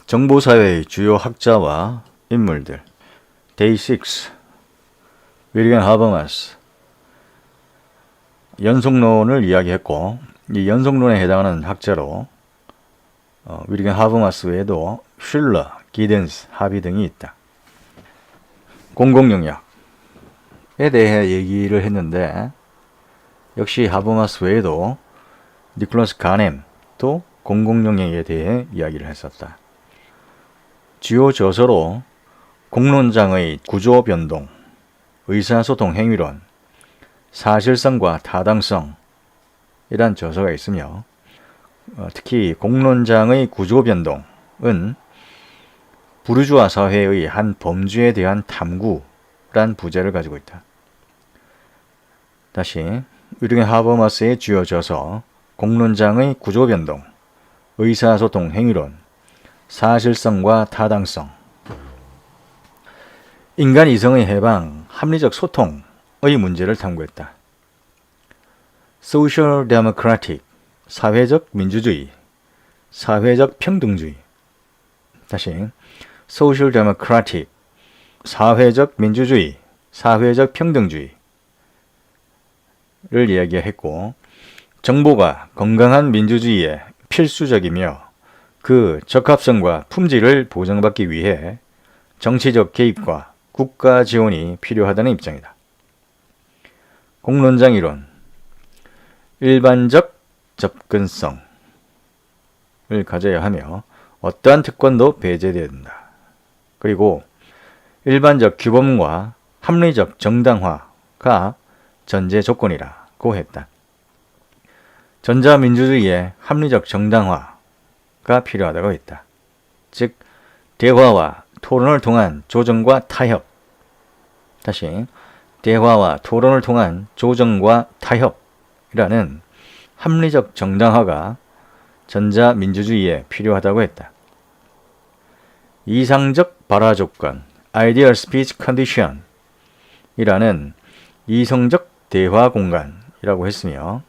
정보사회의 주요 학자와 인물들. Day 6. 윌리엄 하버마스. 연속론을 이야기했고, 이 연속론에 해당하는 학자로 윌리엄 하버마스 외에도 슐러, 기든스, 하비 등이 있다. 공공영역에 대해 얘기를 했는데, 역시 하버마스 외에도 니콜라스 가넴도 공공영역에 대해 이야기를 했었다. 주요 저서로 공론장의 구조변동, 의사소통 행위론, 사실성과 타당성 이란 저서가 있으며, 특히 공론장의 구조변동은 부르주아 사회의 한 범주에 대한 탐구란 부제를 가지고 있다. 다시 윌리엄 하버마스의 주요 저서 공론장의 구조변동, 의사소통 행위론, 사실성과 타당성. 인간 이성의 해방, 합리적 소통의 문제를 탐구했다. Social Democratic, 사회적 민주주의, 사회적 평등주의. 다시 Social Democratic, 사회적 민주주의, 사회적 평등주의를 이야기했고, 정보가 건강한 민주주의에 필수적이며 그 적합성과 품질을 보장받기 위해 정치적 개입과 국가 지원이 필요하다는 입장이다. 공론장 이론, 일반적 접근성을 가져야 하며 어떠한 특권도 배제되어야 된다. 그리고 일반적 규범과 합리적 정당화가 전제 조건이라고 했다. 전자민주주의의 합리적 정당화가 필요하다고 했다. 즉, 대화와 토론을 통한 조정과 타협. 다시, 대화와 토론을 통한 조정과 타협이라는 합리적 정당화가 전자민주주의에 필요하다고 했다. 이상적 발화 조건, Ideal Speech Condition 이라는 이성적 대화 공간이라고 했으며,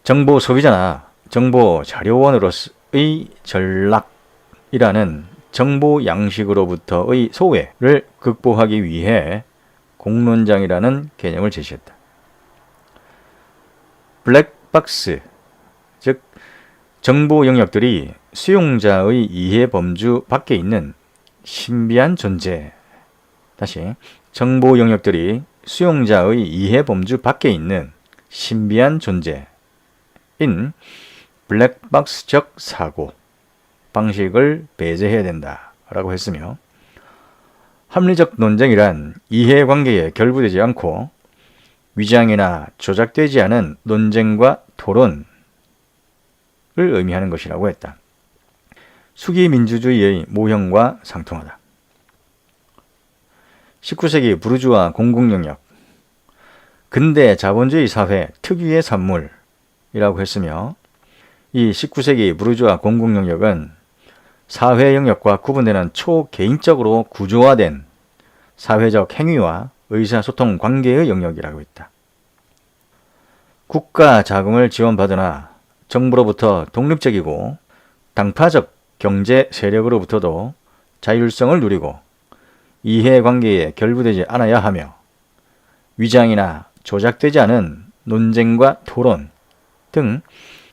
정보 소비자나 정보 자료원으로서의 전락이라는 정보 양식으로부터의 소외를 극복하기 위해 공론장이라는 개념을 제시했다. 블랙박스, 즉 정보 영역들이 수용자의 이해 범주 밖에 있는 신비한 존재. 다시, 정보 영역들이 수용자의 이해 범주 밖에 있는 신비한 존재인 블랙박스적 사고 방식을 배제해야 된다라고 했으며, 합리적 논쟁이란 이해관계에 결부되지 않고 위장이나 조작되지 않은 논쟁과 토론을 의미하는 것이라고 했다. 수기 민주주의의 모형과 상통하다. 19세기 부르주아 공공영역, 근대 자본주의 사회 특유의 산물이라고 했으며, 이 19세기 부르주아 공공영역은 사회 영역과 구분되는 초개인적으로 구조화된 사회적 행위와 의사소통 관계의 영역이라고 했다. 국가 자금을 지원받으나 정부로부터 독립적이고 당파적 경제 세력으로부터도 자율성을 누리고 이해관계에 결부되지 않아야 하며 위장이나 조작되지 않은 논쟁과 토론 등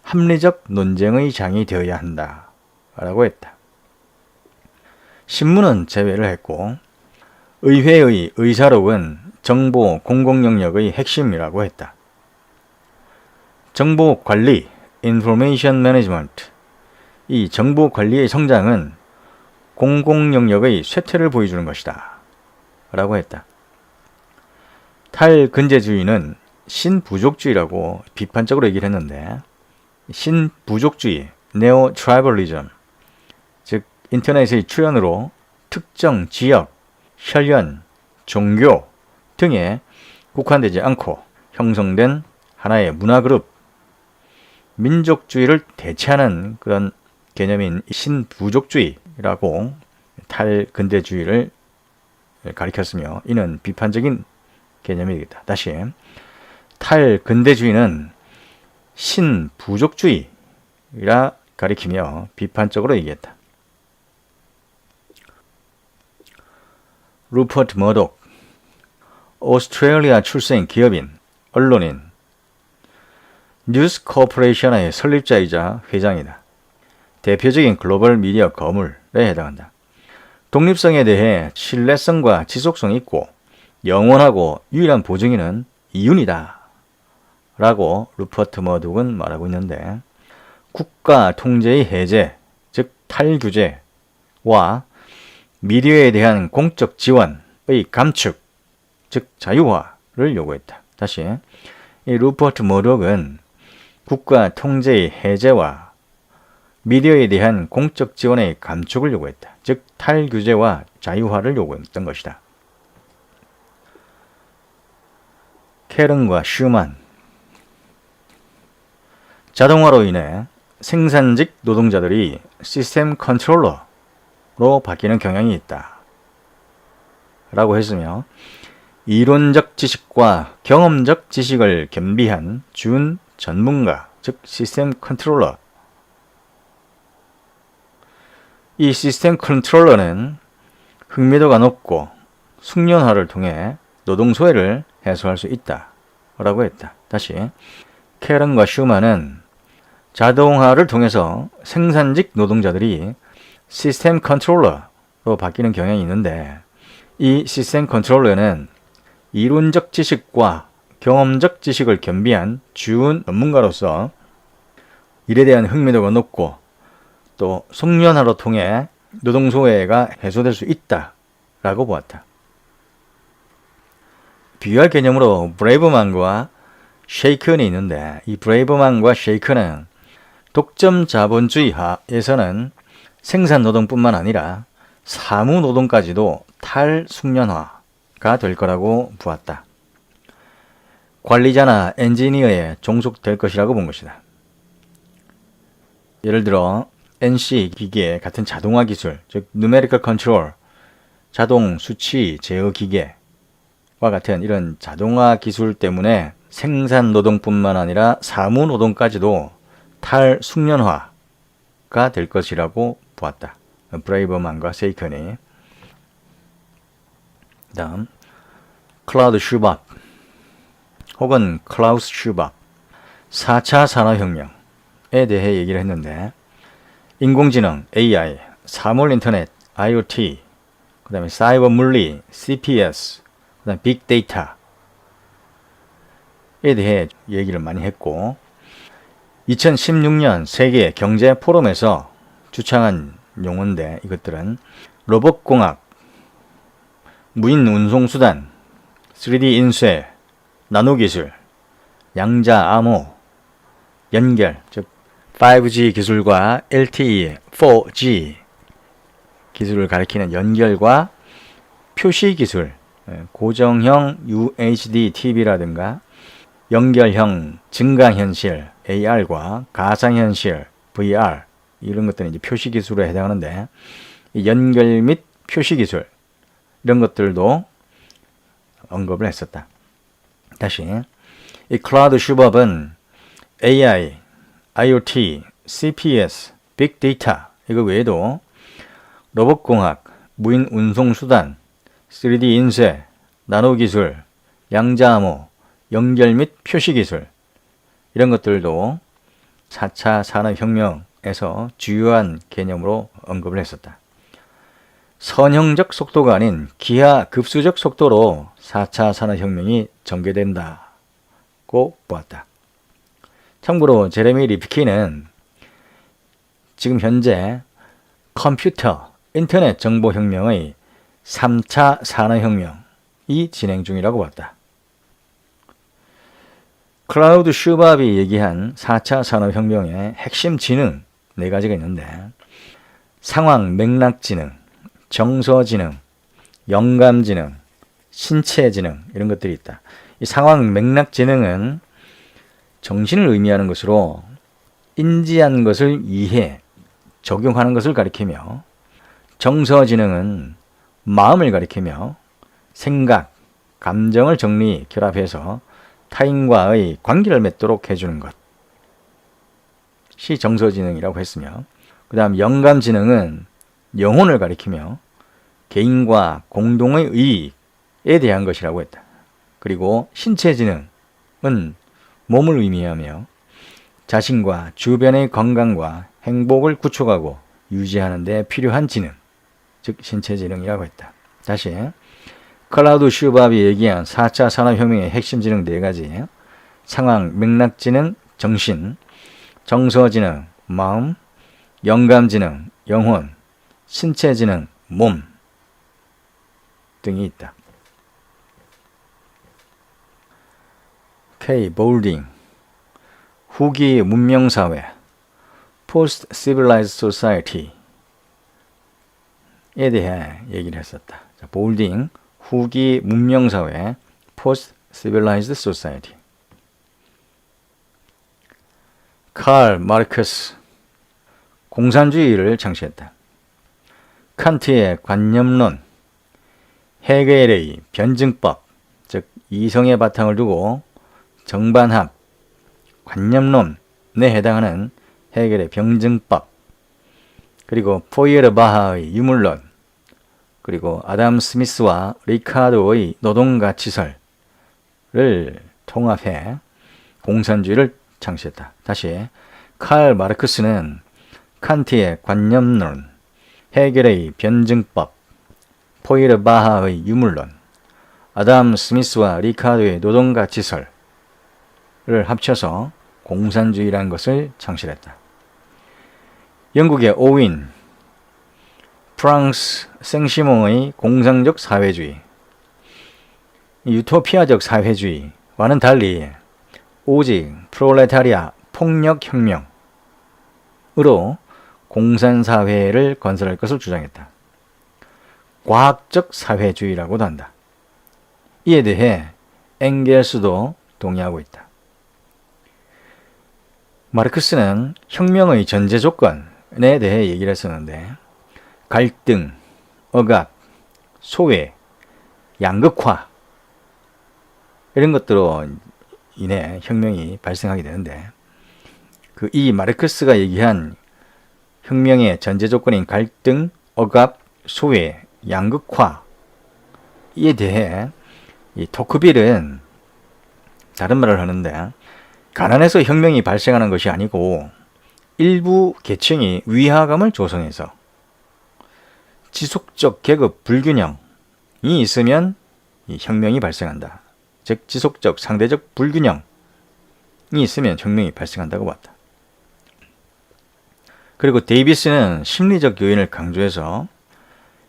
합리적 논쟁의 장이 되어야 한다 라고 했다. 신문은 제외를 했고, 의회의 의사록은 정보 공공영역의 핵심이라고 했다. 정보 관리, Information Management, 이 정보 관리의 성장은 공공영역의 쇠퇴를 보여주는 것이다 라고 했다. 탈근제주의는 신부족주의라고 비판적으로 얘기를 했는데, 신부족주의, 네오트라이벌리즘, 즉 인터넷의 출현으로 특정 지역, 혈연, 종교 등에 국한되지 않고 형성된 하나의 문화그룹, 민족주의를 대체하는 그런 개념인 신부족주의라고 탈근대주의를 가리켰으며, 이는 비판적인 개념이 되겠다. 다시, 탈근대주의는 신부족주의라 가리키며 비판적으로 얘기했다. 루퍼트 머독, 오스트레일리아 출생 기업인, 언론인, 뉴스 코퍼레이션의 설립자이자 회장이다. 대표적인 글로벌 미디어 거물에 해당한다. 독립성에 대해 신뢰성과 지속성이 있고 영원하고 유일한 보증인은 이윤이다. 라고 루퍼트 머독은 말하고 있는데, 국가 통제의 해제, 즉 탈규제와 미디어에 대한 공적 지원의 감축, 즉 자유화를 요구했다. 다시, 이 루퍼트 머독은 국가 통제의 해제와 미디어에 대한 공적 지원의 감축을 요구했다. 즉 탈규제와 자유화를 요구했던 것이다. 캐런과 슈만, 자동화로 인해 생산직 노동자들이 시스템 컨트롤러로 바뀌는 경향이 있다. 라고 했으며, 이론적 지식과 경험적 지식을 겸비한 준 전문가, 즉 시스템 컨트롤러. 이 시스템 컨트롤러는 흥미도가 높고 숙련화를 통해 노동 소외를 해소할 수 있다. 라고 했다. 다시, 캐런과 슈만은 자동화를 통해서 생산직 노동자들이 시스템 컨트롤러로 바뀌는 경향이 있는데, 이 시스템 컨트롤러는 이론적 지식과 경험적 지식을 겸비한 준 전문가로서 일에 대한 흥미도가 높고 또 숙련화로 통해 노동소외가 해소될 수 있다 라고 보았다. 비유할 개념으로 브레이브만과 쉐이큰이 있는데, 이 브레이브만과 쉐이큰은 독점 자본주의 하에서는 생산노동뿐만 아니라 사무노동까지도 탈숙련화가 될 거라고 보았다. 관리자나 엔지니어에 종속될 것이라고 본 것이다. 예를 들어 NC 기계 같은 자동화 기술, 즉 Numerical Control, 자동 수치 제어 기계와 같은 이런 자동화 기술 때문에 생산노동뿐만 아니라 사무노동까지도 탈숙련화가 될 것이라고 보았다. 브레이버만과 세이컨이. 다음, 클라우드 슈밥 혹은 클라우스 슈밥, 4차 산업혁명에 대해 얘기를 했는데, 인공지능, AI, 사물인터넷, IoT, 그 다음에 사이버 물리, CPS, 그 다음에 빅데이터에 대해 얘기를 많이 했고, 2016년 세계 경제 포럼에서 주창한 용어인데, 이것들은 로봇공학, 무인 운송수단, 3D 인쇄, 나노기술, 양자 암호, 연결, 즉 5G 기술과 LTE, 4G 기술을 가리키는 연결과 표시 기술, 고정형 UHD TV라든가 연결형 증강현실 AR과 가상현실 VR, 이런 것들은 이제 표시 기술에 해당하는데, 이 연결 및 표시 기술 이런 것들도 언급을 했었다. 다시, 이 클라우드 슈밥은 AI, IoT, CPS, 빅데이터 이거 외에도 로봇공학, 무인 운송수단, 3D 인쇄, 나노기술, 양자암호, 연결 및 표시기술 이런 것들도 4차 산업혁명에서 주요한 개념으로 언급을 했었다. 선형적 속도가 아닌 기하급수적 속도로 4차 산업혁명이 전개된다고 보았다. 참고로 제레미 리프킨은 지금 현재 컴퓨터, 인터넷 정보혁명의 3차 산업혁명이 진행 중이라고 봤다. 클라우드 슈밥이 얘기한 4차 산업혁명의 핵심 지능 4가지가 있는데, 상황 맥락지능, 정서지능, 영감지능, 신체지능 이런 것들이 있다. 이 상황 맥락지능은 정신을 의미하는 것으로 인지한 것을 이해, 적용하는 것을 가리키며, 정서지능은 마음을 가리키며 생각, 감정을 정리, 결합해서 타인과의 관계를 맺도록 해주는 것이 정서지능이라고 했으며, 그 다음 영감지능은 영혼을 가리키며 개인과 공동의 이익에 대한 것이라고 했다. 그리고 신체지능은 몸을 의미하며 자신과 주변의 건강과 행복을 구축하고 유지하는 데 필요한 지능, 즉 신체지능이라고 했다. 다시 클라우드 슈밥이 얘기한 4차 산업혁명의 핵심 지능 4가지, 상황, 맥락지능, 정신, 정서지능, 마음, 영감지능, 영혼, 신체지능, 몸 등이 있다. K. 볼딩, 후기 문명사회, Post Civilized Society에 대해 얘기를 했었다. 자, 볼딩, 후기 문명사회, Post Civilized Society. 칼 마르크스, 공산주의를 창시했다. 칸트의 관념론, 헤겔의 변증법, 즉 이성의 바탕을 두고 정반합, 관념론에 해당하는 헤겔의 변증법, 그리고 포이에르바하의 유물론, 그리고 아담 스미스와 리카르도의 노동가치설을 통합해 공산주의를 창시했다. 다시 칼 마르크스는 칸트의 관념론, 헤겔의 변증법, 포이에르바하의 유물론, 아담 스미스와 리카르도의 노동가치설을 합쳐서 공산주의라는 것을 창시했다. 영국의 오윈, 프랑스 생시몽의 공상적 사회주의, 유토피아적 사회주의와는 달리 오직 프롤레타리아 폭력혁명으로 공산사회를 건설할 것을 주장했다. 과학적 사회주의라고도 한다. 이에 대해 엥겔스도 동의하고 있다. 마르크스는 혁명의 전제 조건에 대해 얘기를 했었는데 갈등, 억압, 소외, 양극화 이런 것들로 인해 혁명이 발생하게 되는데 이 마르크스가 얘기한 혁명의 전제 조건인 갈등, 억압, 소외, 양극화에 대해 이 토크빌은 다른 말을 하는데 가난해서 혁명이 발생하는 것이 아니고 일부 계층이 위화감을 조성해서 지속적 계급 불균형이 있으면 이 혁명이 발생한다. 즉 지속적 상대적 불균형이 있으면 혁명이 발생한다고 봤다. 그리고 데이비스는 심리적 요인을 강조해서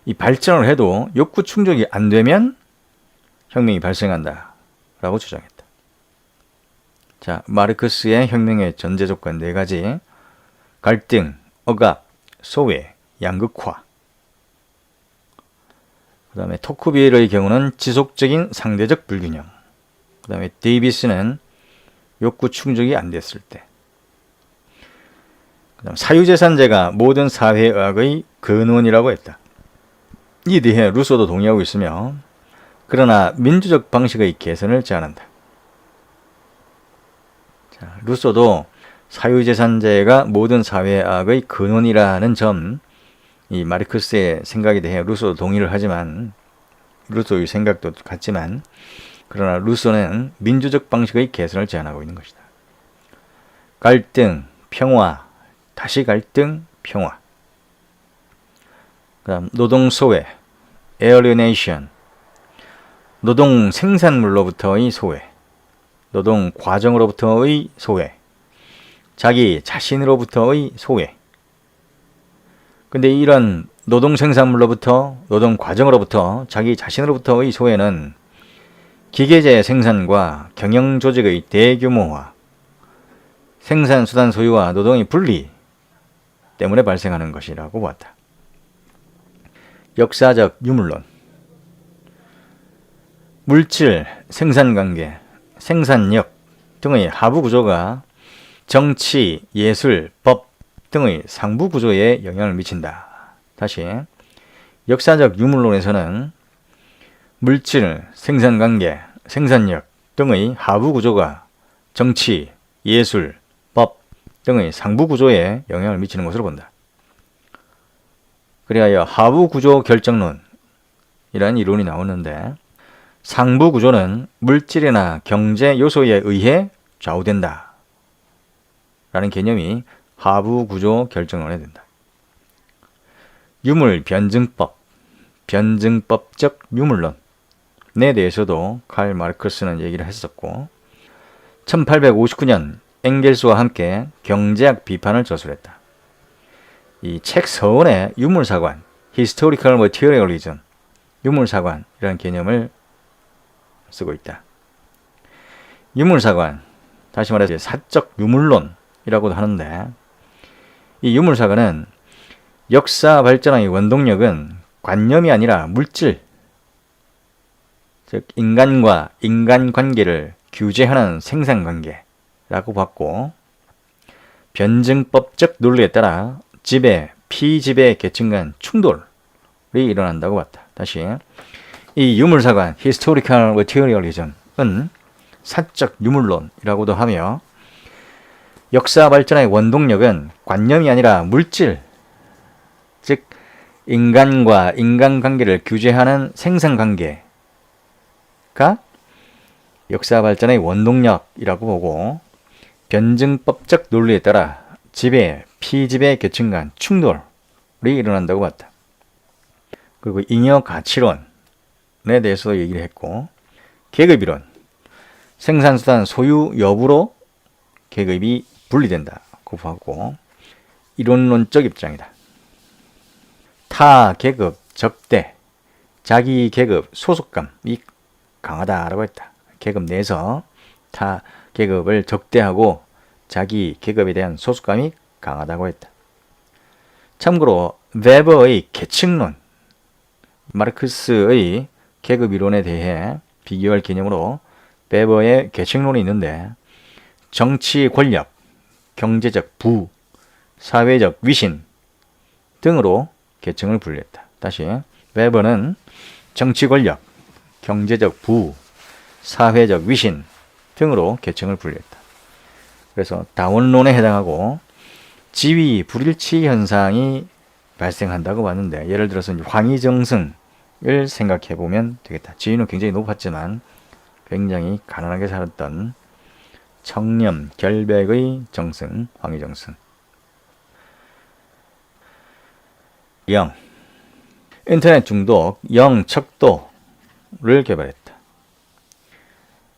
이 발전을 해도 욕구 충족이 안 되면 혁명이 발생한다 라고 주장했다. 자, 마르크스의 혁명의 전제 조건 4가지, 갈등, 억압, 소외, 양극화. 그 다음에 토크빌의 경우는 지속적인 상대적 불균형. 그 다음에 데이비스는 욕구 충족이 안 됐을 때. 그 다음 사유재산제가 모든 사회의학의 근원이라고 했다. 이에 대해 루소도 동의하고 있으며 그러나 민주적 방식의 개선을 제안한다. 자, 루소도 사유재산제가 모든 사회학의 근원이라는 점, 이 마르크스의 생각에 대해 루소도 동의를 하지만 루소의 생각도 같지만 그러나 루소는 민주적 방식의 개선을 제안하고 있는 것이다. 갈등, 평화, 다시 갈등, 평화. 그 다음 노동 소외, alienation, 노동 생산물로부터의 소외, 노동 과정으로부터의 소외, 자기 자신으로부터의 소외. 근데 이런 노동 생산물로부터, 노동 과정으로부터, 자기 자신으로부터의 소외는 기계재 생산과 경영 조직의 대규모화, 생산수단 소유와 노동의 분리 때문에 발생하는 것이라고 보았다. 역사적 유물론, 물질, 생산관계, 생산력 등의 하부 구조가 정치, 예술, 법 등의 상부 구조에 영향을 미친다. 다시, 역사적 유물론에서는 물질, 생산관계, 생산력 등의 하부 구조가 정치, 예술, 법 등의 상부 구조에 영향을 미치는 것으로 본다. 그리하여 하부 구조 결정론, 이라는 이론이 나오는데 상부 구조는 물질이나 경제 요소에 의해 좌우된다 라는 개념이 하부 구조 결정론에 된다. 유물 변증법, 변증법적 유물론에 대해서도 칼 마르크스는 얘기를 했었고 1859년 엥겔스와 함께 경제학 비판을 저술했다. 이 책 서원에 유물사관, Historical Materialism, 유물사관이라는 개념을 쓰고 있다. 유물사관, 다시 말해서 사적 유물론이라고도 하는데 이 유물사관은 역사 발전의 원동력은 관념이 아니라 물질, 즉 인간과 인간관계를 규제하는 생산관계라고 봤고 변증법적 논리에 따라 지배, 피지배 계층 간 충돌이 일어난다고 봤다. 다시 이 유물사관 Historical Materialism은 사적 유물론이라고도 하며 역사 발전의 원동력은 관념이 아니라 물질, 즉 인간과 인간관계를 규제하는 생산관계가 역사 발전의 원동력이라고 보고 변증법적 논리에 따라 지배, 피지배 계층 간 충돌이 일어난다고 봤다. 그리고 잉여 가치론에 대해서도 얘기를 했고 계급이론, 생산수단 소유 여부로 계급이 분리된다고 하고 이론론적 입장이다. 타 계급 적대, 자기 계급 소속감이 강하다라고 했다. 계급 내에서 타 계급을 적대하고 자기 계급에 대한 소속감이 강하다고 했다. 참고로 베버의 계층론, 마르크스의 계급 이론에 대해 비교할 개념으로 베버의 계층론이 있는데 정치 권력, 경제적 부, 사회적 위신 등으로 계층을 분류했다. 다시 베버는 정치 권력, 경제적 부, 사회적 위신 등으로 계층을 분류했다. 그래서 다원론에 해당하고 지위 불일치 현상이 발생한다고 봤는데 예를 들어서 황희정승을 생각해 보면 되겠다. 지위는 굉장히 높았지만 굉장히 가난하게 살았던 청렴, 결백의 정승, 황희정승. 0. 인터넷 중독, 영척도를 개발했다.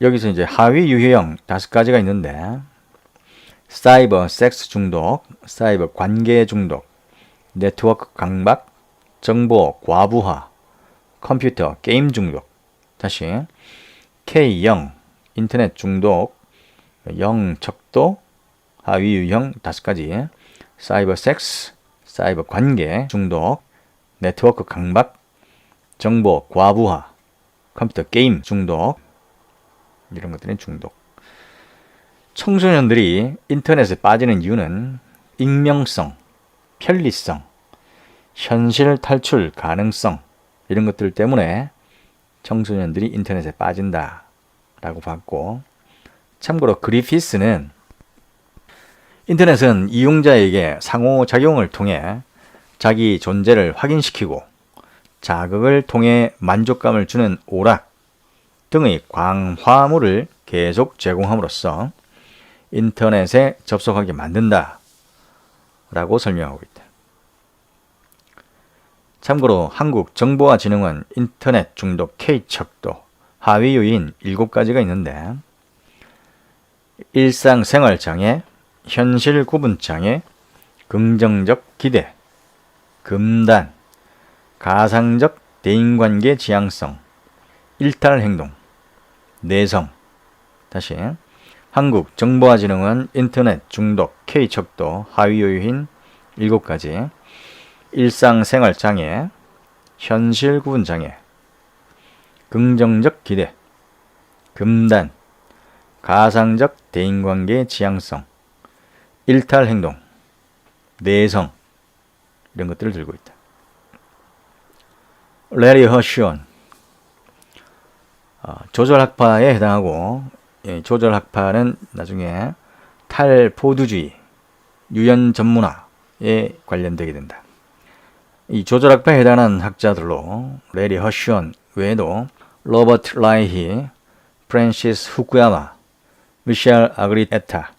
여기서 이제 하위 유형 5가지가 있는데 사이버 섹스 중독, 사이버 관계 중독, 네트워크 강박, 정보 과부하, 컴퓨터 게임 중독. 다시 K0 인터넷 중독, 영척도, 하위 유형 5가지, 사이버 섹스, 사이버 관계 중독, 네트워크 강박, 정보 과부하, 컴퓨터 게임 중독, 이런 것들은 중독. 청소년들이 인터넷에 빠지는 이유는 익명성, 편리성, 현실 탈출 가능성 이런 것들 때문에 청소년들이 인터넷에 빠진다라고 봤고 참고로 그리피스는 인터넷은 이용자에게 상호작용을 통해 자기 존재를 확인시키고 자극을 통해 만족감을 주는 오락 등의 광화물을 계속 제공함으로써 인터넷에 접속하게 만든다 라고 설명하고 있다. 참고로 한국정보화진흥원 인터넷 중독 K척도 하위 요인 7가지가 있는데 일상생활장애, 현실 구분장애, 긍정적 기대, 금단, 가상적 대인관계 지향성, 일탈행동, 내성. 다시 한국정보화진흥원 인터넷 중독 K척도 하위 요인 7가지 일상생활장애, 현실 구분장애, 긍정적 기대, 금단, 가상적 대인관계 지향성, 일탈행동, 내성 이런 것들을 들고 있다. 레리 허시온 조절학파에 해당하고 조절학파는 나중에 탈포두주의, 유연전문화에 관련되게 된다. 이 조절학파에 해당하는 학자들로 레리 허쉬온 외에도 로버트 라이히, 프랜시스 후쿠야마, 미셸 아그리에타,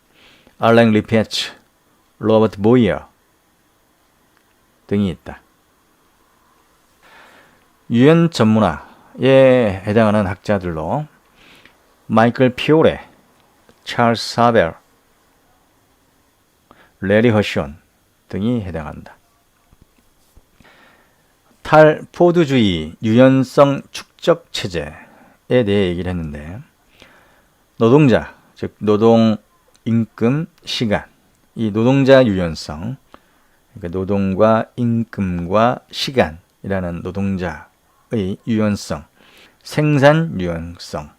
알랭 리페츠, 로버트 보이어 등이 있다. 유연 전문화에 해당하는 학자들로 마이클 피오레, 찰스 사벨, 레리 허쉬온 등이 해당한다. 탈포드주의 유연성 축적 체제에 대해 얘기를 했는데, 노동자, 즉 노동, 임금, 시간, 이 노동자 유연성, 그러니까 노동과 임금과 시간이라는 노동자의 유연성, 생산 유연성,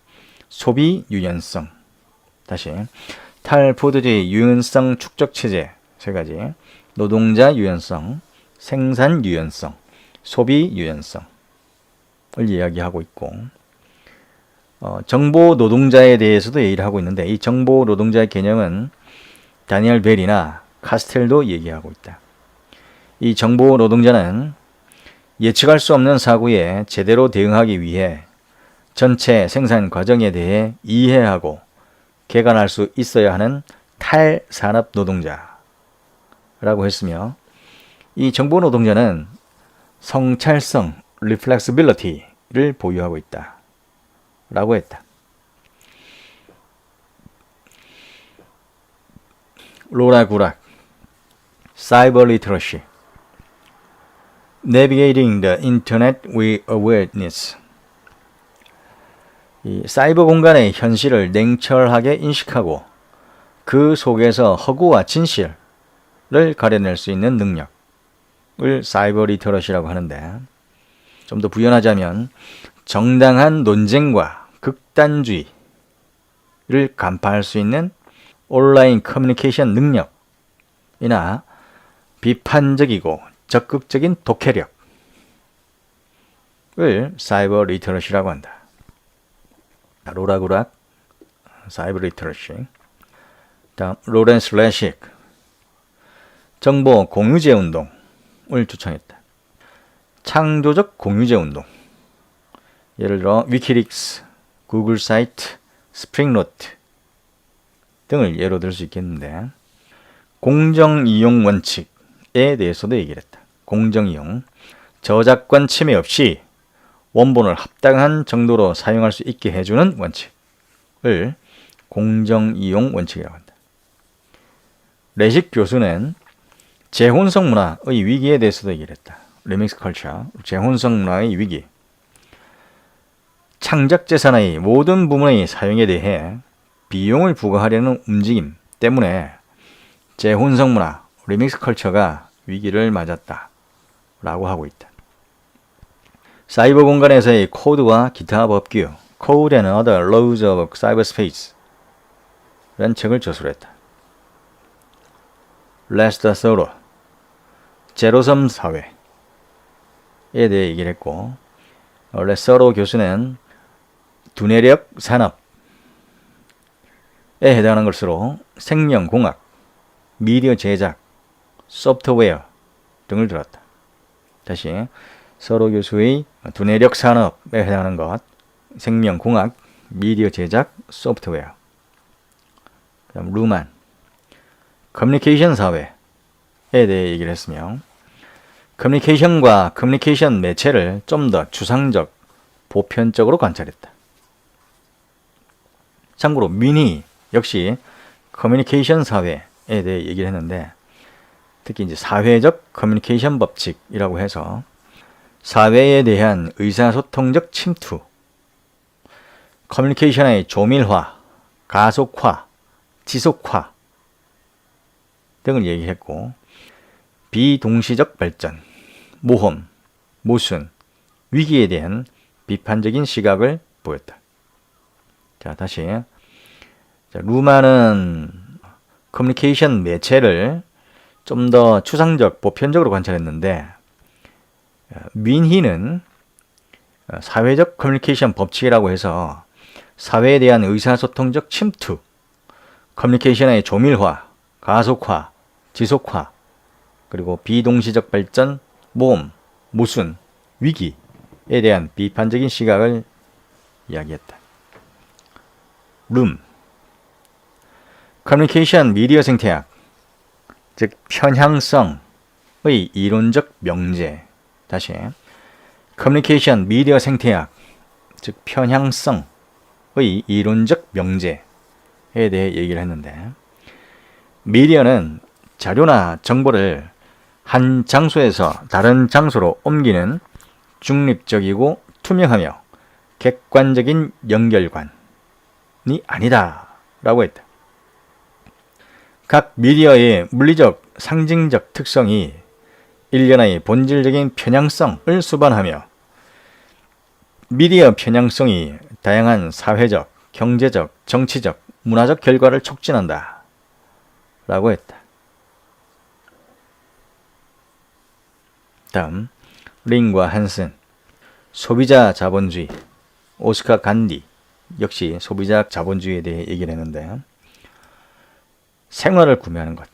소비 유연성. 다시 탈포드주의 유연성 축적 체제 세 가지: 노동자 유연성, 생산 유연성, 소비 유연성을 이야기하고 있고, 정보 노동자에 대해서도 얘기를 하고 있는데, 이 정보 노동자의 개념은 다니엘 벨이나 카스텔도 얘기하고 있다. 이 정보 노동자는 예측할 수 없는 사고에 제대로 대응하기 위해 전체 생산 과정에 대해 이해하고 개관할 수 있어야 하는 탈산업 노동자라고 했으며, 이 정보 노동자는 성찰성, reflexibility를 보유하고 있다 라고 했다. 로라 구락, Cyber Literacy, Navigating the Internet with Awareness. 이 사이버 공간의 현실을 냉철하게 인식하고 그 속에서 허구와 진실을 가려낼 수 있는 능력을 사이버 리터러시라고 하는데, 좀 더 부연하자면 정당한 논쟁과 극단주의를 간파할 수 있는 온라인 커뮤니케이션 능력이나 비판적이고 적극적인 독해력을 사이버 리터러시라고 한다. 로라 구락, 사이버 리터러시. 다음 로렌스 레식, 정보 공유제 운동을 주창했다. 창조적 공유제 운동, 예를 들어 위키릭스, 구글 사이트, 스프링노트 등을 예로 들 수 있겠는데, 공정이용 원칙에 대해서도 얘기를 했다. 공정이용, 저작권 침해 없이 원본을 합당한 정도로 사용할 수 있게 해주는 원칙을 공정이용 원칙이라고 한다. 레식 교수는 재혼성 문화의 위기에 대해서도 얘기를 했다. 리믹스 컬처, 재혼성 문화의 위기. 창작 재산의 모든 부분의 사용에 대해 비용을 부과하려는 움직임 때문에 재혼성 문화, 리믹스 컬처가 위기를 맞았다 라고 하고 있다. 사이버 공간에서의 코드와 기타 법규, Code and Other Laws of Cyberspace 라는 책을 저술했다. 레스터 서로, 제로섬 사회에 대해 얘기를 했고, 레서로 교수는 두뇌력 산업에 해당하는 것으로 생명공학, 미디어 제작, 소프트웨어 등을 들었다. 다시 서로 교수의 두뇌력 산업에 해당하는 것, 생명공학, 미디어 제작, 소프트웨어. 그다음 루만, 커뮤니케이션 사회에 대해 얘기를 했으며, 커뮤니케이션과 커뮤니케이션 매체를 좀 더 추상적, 보편적으로 관찰했다. 참고로 미니 역시 커뮤니케이션 사회에 대해 얘기를 했는데, 특히 이제 사회적 커뮤니케이션 법칙이라고 해서 사회에 대한 의사소통적 침투, 커뮤니케이션의 조밀화, 가속화, 지속화 등을 얘기했고, 비동시적 발전, 모험, 모순, 위기에 대한 비판적인 시각을 보였다. 자, 다시. 루마는 커뮤니케이션 매체를 좀 더 추상적, 보편적으로 관찰했는데, 민희는 사회적 커뮤니케이션 법칙이라고 해서 사회에 대한 의사소통적 침투, 커뮤니케이션의 조밀화, 가속화, 지속화, 그리고 비동시적 발전, 모험, 모순, 위기에 대한 비판적인 시각을 이야기했다. 룸, 커뮤니케이션 미디어 생태학, 즉 편향성의 이론적 명제. 다시 커뮤니케이션 미디어 생태학, 즉 편향성의 이론적 명제에 대해 얘기를 했는데, 미디어는 자료나 정보를 한 장소에서 다른 장소로 옮기는 중립적이고 투명하며 객관적인 연결관이 아니다 라고 했다. 각 미디어의 물리적, 상징적 특성이 일련의 본질적인 편향성을 수반하며 미디어 편향성이 다양한 사회적, 경제적, 정치적, 문화적 결과를 촉진한다 라고 했다. 다음, 링과 한슨, 소비자 자본주의, 오스카 간디 역시 소비자 자본주의에 대해 얘기를 했는데, 생활을 구매하는 것,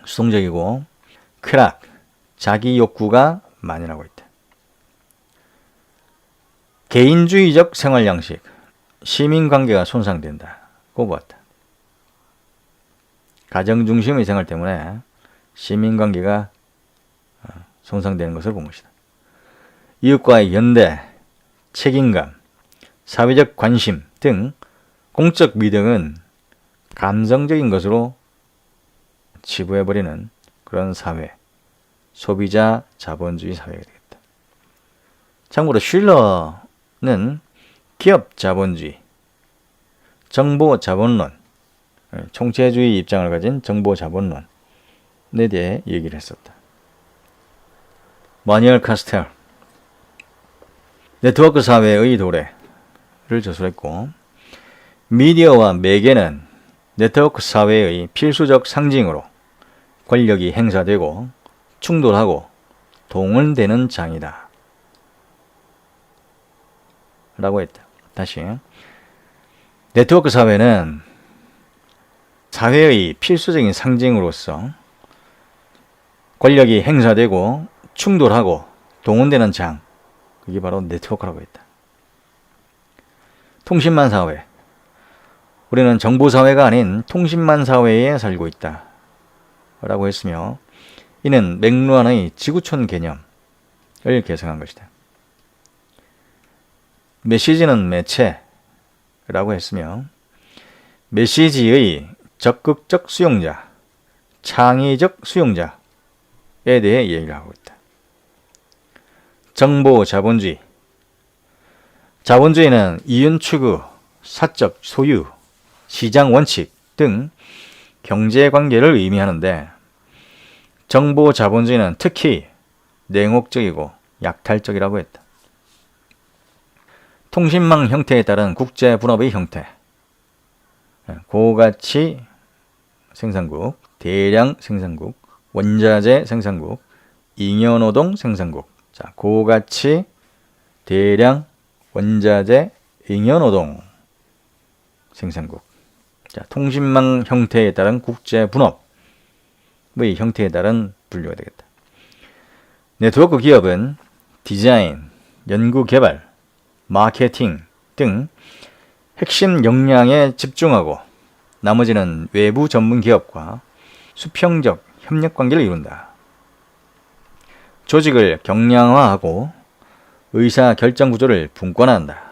수동적이고 쾌락, 자기 욕구가 만연하고 있다. 개인주의적 생활 양식, 시민관계가 손상된다고 보았다. 가정 중심의 생활 때문에 시민관계가 손상되는 것을 본 것이다. 이웃과의 연대, 책임감, 사회적 관심 등 공적 미등은 감성적인 것으로 치부해버리는 그런 사회, 소비자 자본주의 사회가 되겠다. 참고로 슐러는 기업 자본주의, 정보 자본론, 총체주의 입장을 가진 정보 자본론에 대해 얘기를 했었다. 마뉴엘 카스텔, 네트워크 사회의 도래를 저술했고, 미디어와 매개는 네트워크 사회의 필수적 상징으로 권력이 행사되고 충돌하고 동원되는 장이다 라고 했다. 다시, 네트워크 사회는 사회의 필수적인 상징으로서 권력이 행사되고 충돌하고 동원되는 장, 그게 바로 네트워크라고 했다. 통신망 사회, 우리는 정보사회가 아닌 통신망 사회에 살고 있다 라고 했으며, 이는 맥루한의 지구촌 개념을 개성한 것이다. 메시지는 매체라고 했으며, 메시지의 적극적 수용자, 창의적 수용자에 대해 얘기를 하고 있다. 정보 자본주의, 자본주의는 이윤 추구, 사적 소유, 시장 원칙 등 경제관계를 의미하는데, 정보 자본주의는 특히 냉혹적이고 약탈적이라고 했다. 통신망 형태에 따른 국제 분업의 형태, 고가치 생산국, 대량 생산국, 원자재 생산국, 잉여노동 생산국. 자, 고가치, 대량, 원자재, 잉여노동 생산국. 자, 통신망 형태에 따른 국제 분업의 형태에 따른 분류가 되겠다. 네트워크 기업은 디자인, 연구 개발, 마케팅 등 핵심 역량에 집중하고 나머지는 외부 전문 기업과 수평적 협력 관계를 이룬다. 조직을 경량화하고 의사 결정 구조를 분권화한다.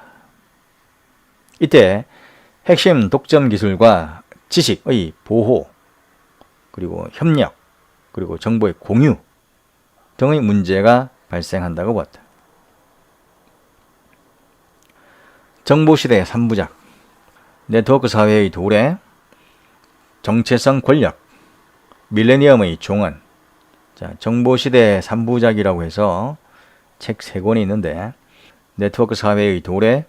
이때 핵심 독점 기술과 지식의 보호, 그리고 협력, 그리고 정보의 공유 등의 문제가 발생한다고 보았다. 정보시대의 3부작, 네트워크 사회의 도래, 정체성 권력, 밀레니엄의 종언. 자, 정보시대의 3부작이라고 해서 책 3권이 있는데, 네트워크 사회의 도래,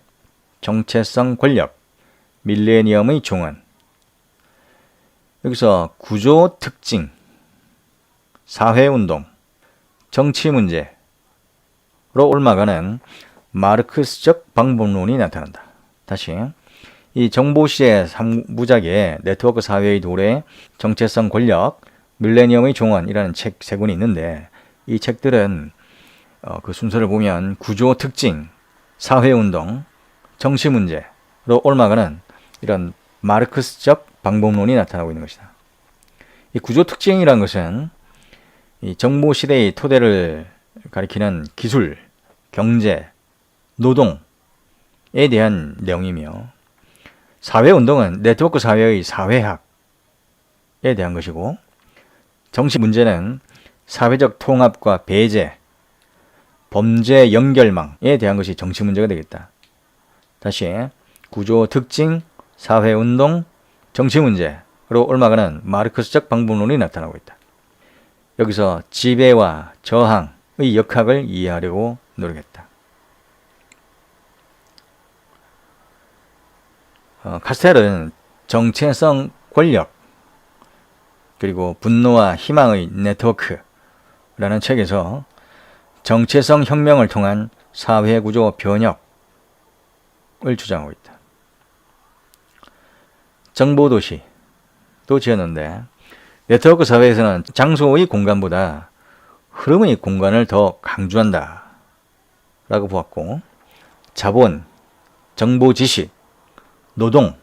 정체성 권력, 밀레니엄의 종언. 여기서 구조 특징, 사회운동, 정치 문제로 옮아가는 마르크스적 방법론이 나타난다. 다시, 이 정보시대 3부작에 네트워크 사회의 도래, 정체성 권력, 밀레니엄의 종언이라는 책 3권이 있는데, 이 책들은 그 순서를 보면 구조 특징, 사회운동, 정치문제로 옮아가는 이런 마르크스적 방법론이 나타나고 있는 것이다. 이 구조 특징이라는 것은 이 정보시대의 토대를 가리키는 기술, 경제, 노동에 대한 내용이며, 사회운동은 네트워크 사회의 사회학에 대한 것이고, 정치 문제는 사회적 통합과 배제, 범죄 연결망에 대한 것이 정치 문제가 되겠다. 다시 구조 특징, 사회운동, 정치 문제로 옮아가는 마르크스적 방법론이 나타나고 있다. 여기서 지배와 저항의 역학을 이해하려고 노력했다. 카스텔은 정체성 권력 그리고 분노와 희망의 네트워크라는 책에서 정체성 혁명을 통한 사회구조 변혁을 주장하고 있다. 정보도시도 지었는데, 네트워크 사회에서는 장소의 공간보다 흐름의 공간을 더 강조한다 라고 보았고, 자본, 정보 지식, 노동이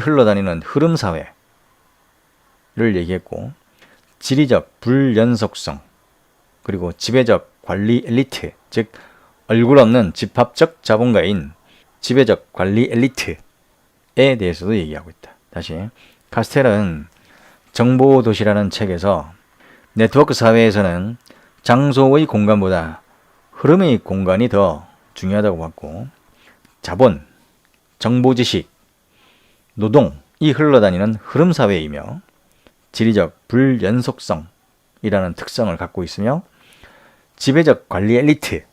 흘러다니는 흐름 사회를 얘기했고, 지리적 불연속성, 그리고 지배적 관리 엘리트, 즉 얼굴 없는 집합적 자본가인 지배적 관리 엘리트에 대해서도 얘기하고 있다. 다시 카스텔은 정보도시라는 책에서 네트워크 사회에서는 장소의 공간보다 흐름의 공간이 더 중요하다고 봤고, 자본, 정보지식, 노동이 흘러다니는 흐름 사회이며 지리적 불연속성이라는 특성을 갖고 있으며, 지배적 관리 엘리트,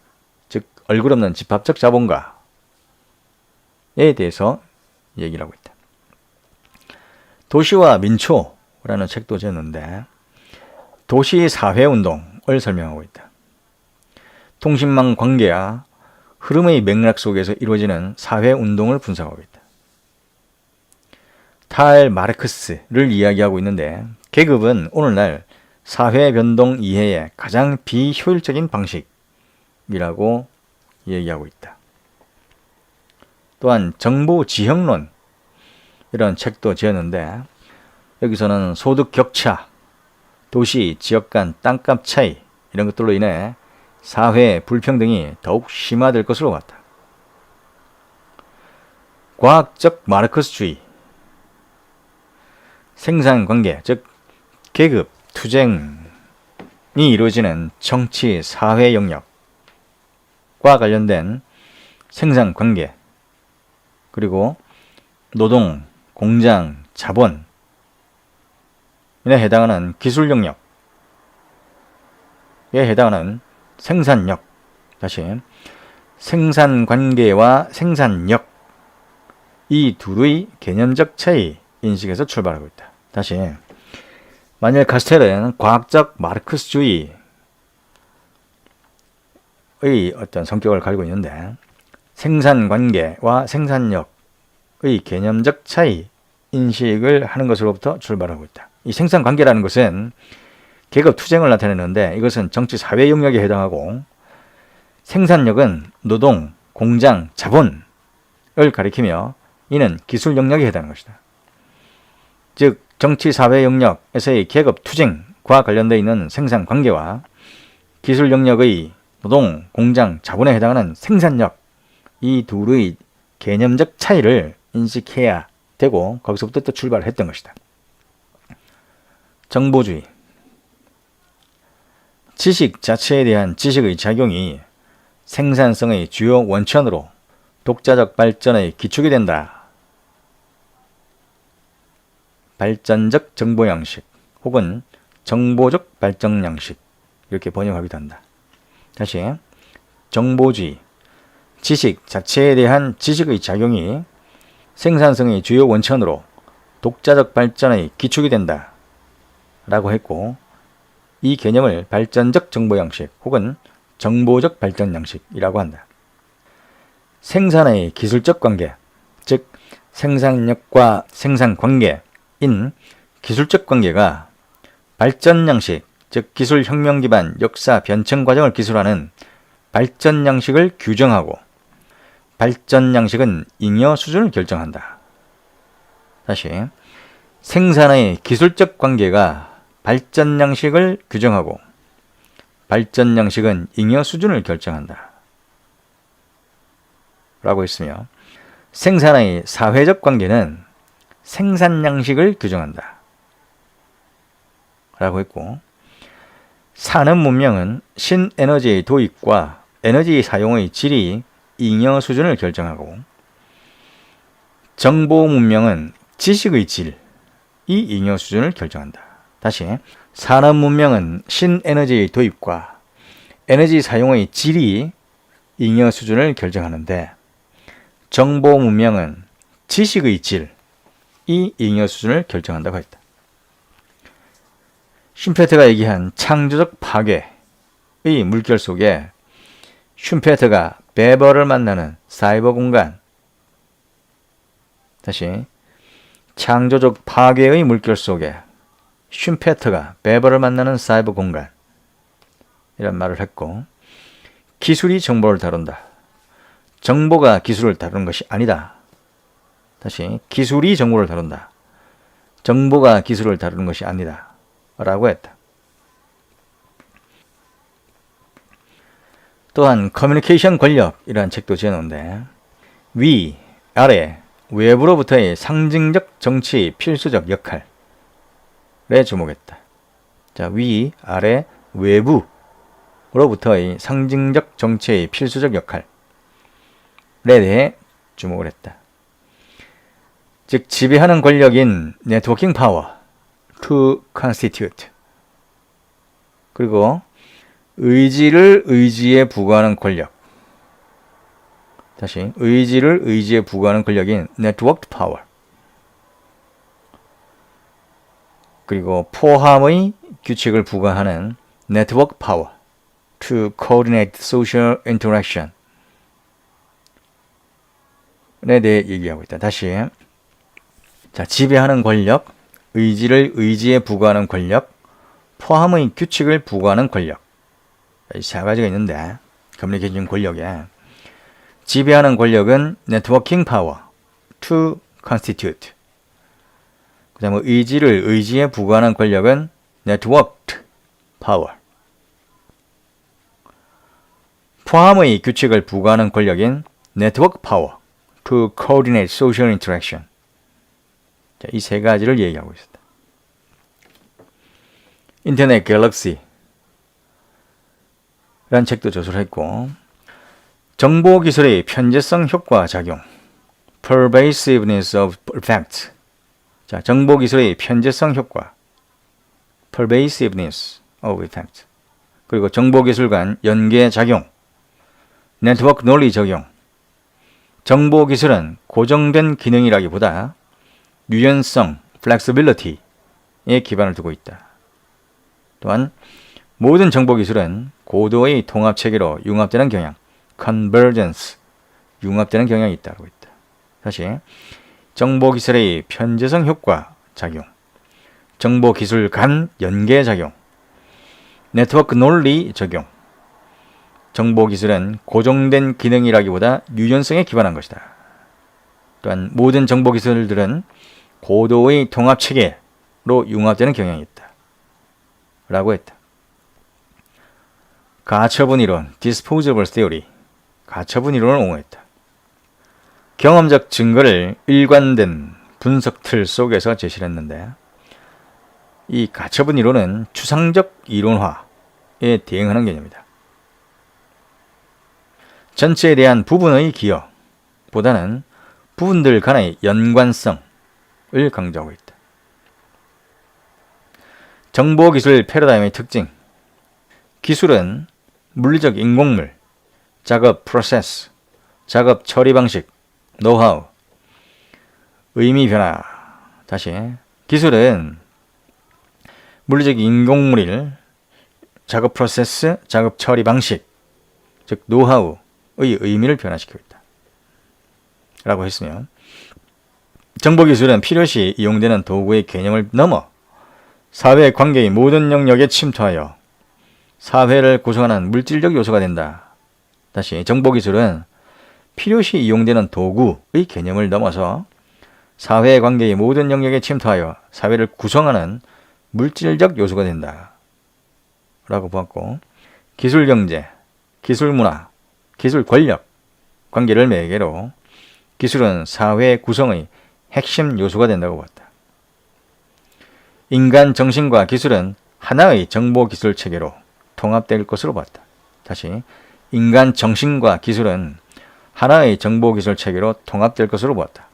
즉 얼굴 없는 집합적 자본가에 대해서 얘기를 하고 있다. 도시와 민초라는 책도 지었는데, 도시 사회운동을 설명하고 있다. 통신망 관계와 흐름의 맥락 속에서 이루어지는 사회운동을 분석하고 있다. 탈 마르크스를 이야기하고 있는데, 계급은 오늘날 사회변동 이해의 가장 비효율적인 방식이라고 얘기하고 있다. 또한 정보지형론 이런 책도 지었는데, 여기서는 소득 격차, 도시, 지역 간 땅값 차이 이런 것들로 인해 사회 불평등이 더욱 심화될 것으로 봤다. 과학적 마르크스주의, 생산관계, 즉 계급, 투쟁이 이루어지는 정치, 사회 영역과 관련된 생산관계, 그리고 노동, 공장, 자본에 해당하는 기술 영역에 해당하는 생산력, 다시 생산관계와 생산력, 이 둘의 개념적 차이 인식에서 출발하고 있다. 다시 만일 카스텔은 과학적 마르크스주의의 어떤 성격을 가지고 있는데, 생산관계와 생산력의 개념적 차이 인식을 하는 것으로부터 출발하고 있다. 이 생산관계라는 것은 계급 투쟁을 나타내는데, 이것은 정치 사회 영역에 해당하고, 생산력은 노동, 공장, 자본을 가리키며 이는 기술 영역에 해당하는 것이다. 즉 정치 사회 영역에서의 계급 투쟁과 관련되어 있는 생산관계와 기술 영역의 노동, 공장, 자본에 해당하는 생산력, 이 둘의 개념적 차이를 인식해야 되고, 거기서부터 또 출발을 했던 것이다. 정보주의, 지식 자체에 대한 지식의 작용이 생산성의 주요 원천으로 독자적 발전의 기축이 된다. 발전적 정보 양식 혹은 정보적 발전 양식, 이렇게 번역하기도 한다. 다시 정보주의, 지식 자체에 대한 지식의 작용이 생산성의 주요 원천으로 독자적 발전의 기축이 된다 라고 했고, 이 개념을 발전적 정보 양식 혹은 정보적 발전 양식이라고 한다. 생산의 기술적 관계, 즉 생산력과 생산 관계인 기술적 관계가 발전 양식, 즉 기술혁명 기반 역사 변천 과정을 기술하는 발전 양식을 규정하고 발전 양식은 잉여 수준을 결정한다. 다시 생산의 기술적 관계가 발전 양식을 규정하고 발전 양식은 잉여 수준을 결정한다. 라고 했으며 생산의 사회적 관계는 생산 양식을 규정한다. 라고 했고 산업 문명은 신에너지의 도입과 에너지 사용의 질이 잉여 수준을 결정하고 정보 문명은 지식의 질이 잉여 수준을 결정한다. 다시 산업 문명은 신에너지의 도입과 에너지 사용의 질이 잉여 수준을 결정하는데 정보 문명은 지식의 질이 잉여 수준을 결정한다고 했다. 슈페르트가 얘기한 창조적 파괴의 물결 속에 슈페르트가 베버를 만나는 사이버 공간, 다시 창조적 파괴의 물결 속에 슈페르트가 베버를 만나는 사이버 공간 이런 말을 했고 기술이 정보를 다룬다. 정보가 기술을 다루는 것이 아니다. 다시 기술이 정보를 다룬다. 정보가 기술을 다루는 것이 아니다. 라고 했다. 또한 커뮤니케이션 권력이라는 책도 지어놓은데 위, 아래, 외부로부터의 상징적 정치의 필수적 역할에 주목했다. 자, 위, 아래, 외부로부터의 상징적 정치의 필수적 역할에 대해 주목을 했다. 즉 지배하는 권력인 네트워킹 파워 to constitute 그리고 의지를 의지에 부과하는 권력 다시 의지를 의지에 부과하는 권력인 networked power 그리고 포함의 규칙을 부과하는 network power to coordinate social interaction 에 대해 얘기하고 있다. 다시 자 지배하는 권력 의지를 의지에 부과하는 권력, 포함의 규칙을 부과하는 권력. 이 세 가지가 있는데 커뮤니케이션 권력에 지배하는 권력은 네트워킹 파워, to constitute. 그 다음에 의지를 의지에 부과하는 권력은 networked power. 포함의 규칙을 부과하는 권력인 network power, to coordinate social interaction. 이 세 가지를 얘기하고 있습니다. 인터넷 갤럭시 라는 책도 저술을 했고 정보기술의 편제성 효과 작용 Pervasiveness of Effect 자, 정보기술의 편제성 효과 Pervasiveness of Effect 그리고 정보기술 간 연계 작용 Network 논리 적용 정보기술은 고정된 기능이라기보다 유연성, flexibility에 기반을 두고 있다. 또한 모든 정보기술은 고도의 통합체계로 융합되는 경향, convergence, 융합되는 경향이 있다고 있다. 다시 정보기술의 편제성 효과 작용, 정보기술 간 연계 작용, 네트워크 논리 적용, 정보기술은 고정된 기능이라기보다 유연성에 기반한 것이다. 또한 모든 정보기술들은 고도의 통합체계로 융합되는 경향이 있다. 라고 했다. 가처분 이론, disposable theory, 가처분 이론을 옹호했다. 경험적 증거를 일관된 분석 틀 속에서 제시를 했는데 이 가처분 이론은 추상적 이론화에 대응하는 개념이다. 전체에 대한 부분의 기여보다는 부분들 간의 연관성을 강조하고 있다. 정보기술 패러다임의 특징 기술은 물리적 인공물, 작업 프로세스, 작업 처리 방식, 노하우, 의미 변화 다시 기술은 물리적 인공물일 작업 프로세스, 작업 처리 방식 즉 노하우의 의미를 변화시키고 있다. 라고 했으며 정보기술은 필요시 이용되는 도구의 개념을 넘어 사회 관계의 모든 영역에 침투하여 사회를 구성하는 물질적 요소가 된다. 다시, 정보기술은 필요시 이용되는 도구의 개념을 넘어서 사회 관계의 모든 영역에 침투하여 사회를 구성하는 물질적 요소가 된다. 라고 보았고, 기술 경제, 기술 문화, 기술 권력 관계를 매개로 기술은 사회 구성의 핵심 요소가 된다고 보았다. 인간 정신과 기술은 하나의 정보기술 체계로 통합될 것으로 봤다. 다시, 인간 정신과 기술은 하나의 정보기술 체계로 통합될 것으로 보았다.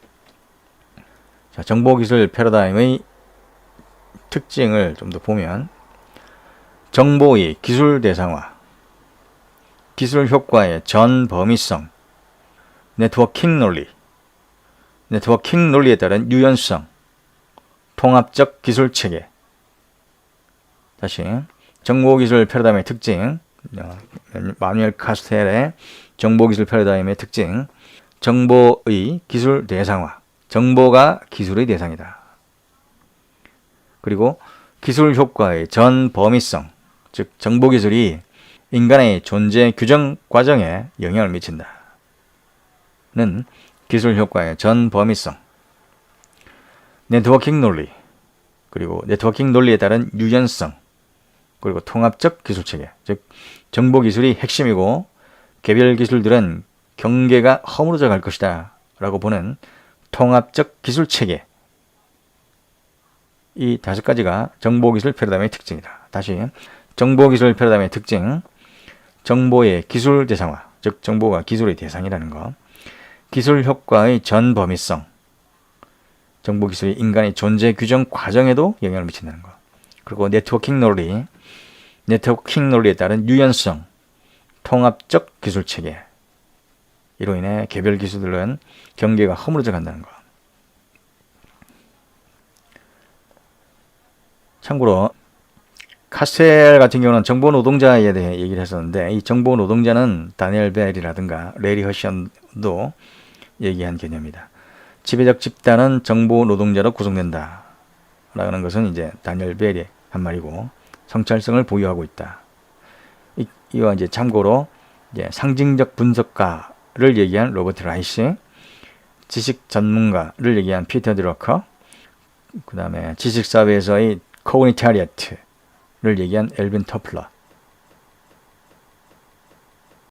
자, 정보기술 패러다임의 특징을 좀 더 보면, 정보의 기술 대상화, 기술 효과의 전 범위성, 네트워킹 논리, 네트워킹 논리에 따른 유연성, 통합적 기술 체계. 다시, 정보기술 패러다임의 특징, 마누엘 카스텔의 정보기술 패러다임의 특징, 정보의 기술 대상화, 정보가 기술의 대상이다. 그리고 기술 효과의 전 범위성, 즉 정보기술이 인간의 존재 규정 과정에 영향을 미친다. 는 기술 효과의 전 범위성, 네트워킹 논리, 그리고 네트워킹 논리에 따른 유연성, 그리고 통합적 기술 체계, 즉 정보기술이 핵심이고 개별 기술들은 경계가 허물어져 갈 것이다 라고 보는 통합적 기술 체계. 이 5가지가 정보기술 패러다임의 특징이다. 다시, 정보기술 패러다임의 특징, 정보의 기술 대상화, 즉 정보가 기술의 대상이라는 것, 기술 효과의 전 범위성, 정보기술이 인간의 존재 규정 과정에도 영향을 미친다는 것, 그리고 네트워킹 논리, 네트워킹 논리에 따른 유연성, 통합적 기술 체계. 이로 인해 개별 기술들은 경계가 허물어져 간다는 것. 참고로 카스텔 같은 경우는 정보 노동자에 대해 얘기를 했었는데, 이 정보 노동자는 다니엘 벨이라든가 레리 허션도 얘기한 개념이다. 지배적 집단은 정보 노동자로 구성된다 라는 것은 이제 다니엘 벨이 한 말이고, 성찰성을 보유하고 있다. 이와 이제 참고로 이제 상징적 분석가를 얘기한 로버트 라이시, 지식 전문가를 얘기한 피터 드러커, 그 다음에 지식사회에서의 코그니타리아트를 얘기한 엘빈 터플러,